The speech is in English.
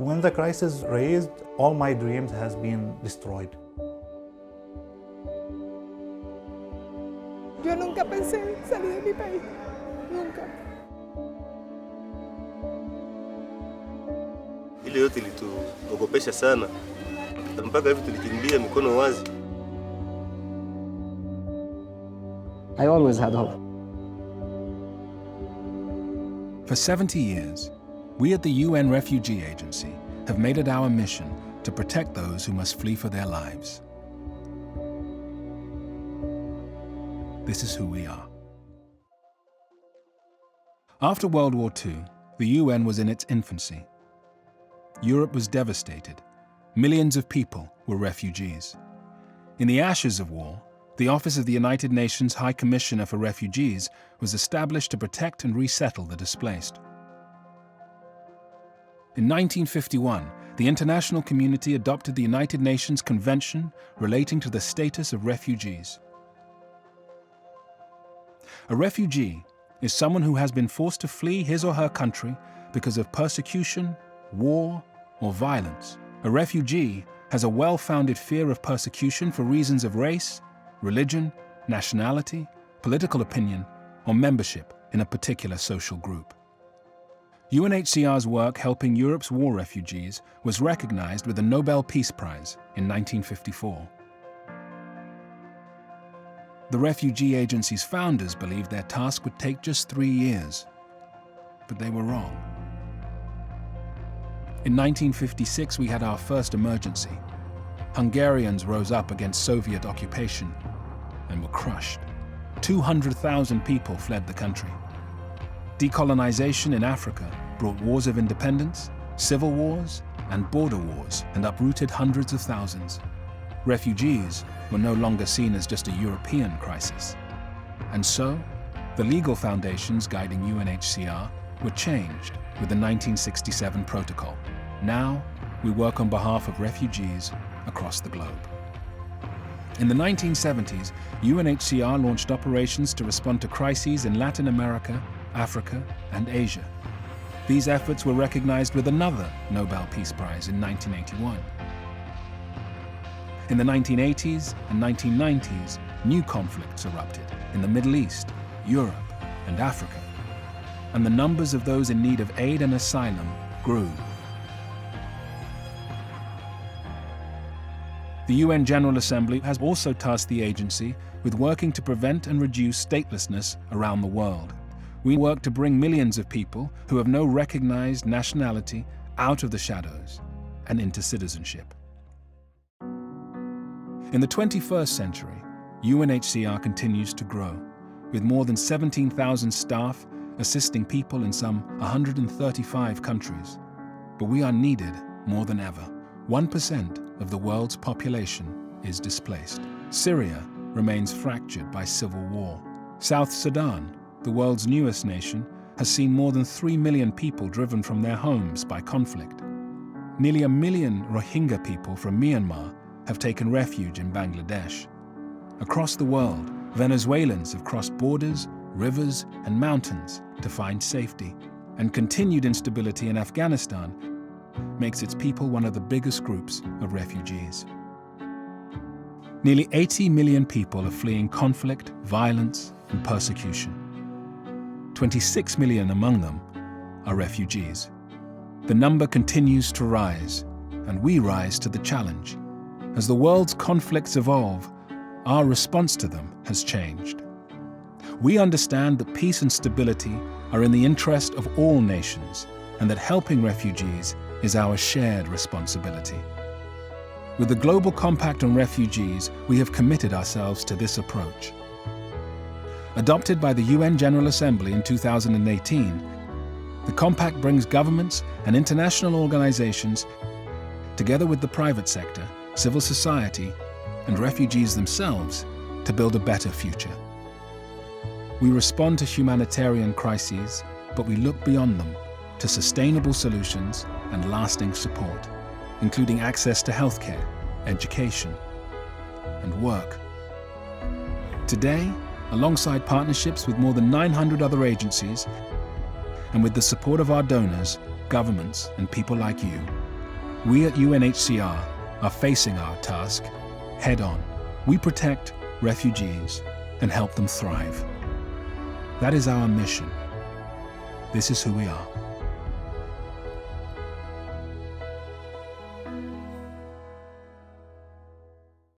When the crisis raised, all my dreams has been destroyed. Yo nunca pensé salir de mi país, nunca. Ile yote ilituogopesha sana, mpaka hivi tulikimbia mikono wazi. I always had hope. For 70 years, we at the UN Refugee Agency have made it our mission to protect those who must flee for their lives. This is who we are. After World War II, the UN was in its infancy. Europe was devastated. Millions of people were refugees. In the ashes of war, the Office of the United Nations High Commissioner for Refugees was established to protect and resettle the displaced. In 1951, the international community adopted the United Nations Convention relating to the status of refugees. A refugee is someone who has been forced to flee his or her country because of persecution, war, or violence. A refugee has a well-founded fear of persecution for reasons of race, religion, nationality, political opinion, or membership in a particular social group. UNHCR's work helping Europe's war refugees was recognized with the Nobel Peace Prize in 1954. The Refugee Agency's founders believed their task would take just 3 years, but they were wrong. In 1956, we had our first emergency. Hungarians rose up against Soviet occupation and were crushed. 200,000 people fled the country. Decolonization in Africa brought wars of independence, civil wars, and border wars, and uprooted hundreds of thousands. Refugees were no longer seen as just a European crisis. And so, the legal foundations guiding UNHCR were changed with the 1967 protocol. Now, we work on behalf of refugees across the globe. In the 1970s, UNHCR launched operations to respond to crises in Latin America, Africa, and Asia. These efforts were recognized with another Nobel Peace Prize in 1981. In the 1980s and 1990s, new conflicts erupted in the Middle East, Europe, and Africa, and the numbers of those in need of aid and asylum grew. The UN General Assembly has also tasked the agency with working to prevent and reduce statelessness around the world. We work to bring millions of people who have no recognized nationality out of the shadows and into citizenship. In the 21st century, UNHCR continues to grow, with more than 17,000 staff assisting people in some 135 countries. But we are needed more than ever. 1% of the world's population is displaced. Syria remains fractured by civil war. South Sudan, the world's newest nation, has seen more than 3 million people driven from their homes by conflict. Nearly 1 million Rohingya people from Myanmar have taken refuge in Bangladesh. Across the world, Venezuelans have crossed borders, rivers, and mountains to find safety. And continued instability in Afghanistan makes its people one of the biggest groups of refugees. Nearly 80 million people are fleeing conflict, violence, and persecution. 26 million among them are refugees. The number continues to rise, and we rise to the challenge. As the world's conflicts evolve, our response to them has changed. We understand that peace and stability are in the interest of all nations, and that helping refugees is our shared responsibility. With the Global Compact on Refugees, we have committed ourselves to this approach. Adopted by the UN General Assembly in 2018, the Compact brings governments and international organizations together with the private sector, civil society, and refugees themselves to build a better future. We respond to humanitarian crises, but we look beyond them to sustainable solutions and lasting support, including access to healthcare, education, and work. Today, alongside partnerships with more than 900 other agencies, and with the support of our donors, governments, and people like you, We at UNHCR are facing our task head on. We protect refugees and help them thrive. That is our mission. This is who we are.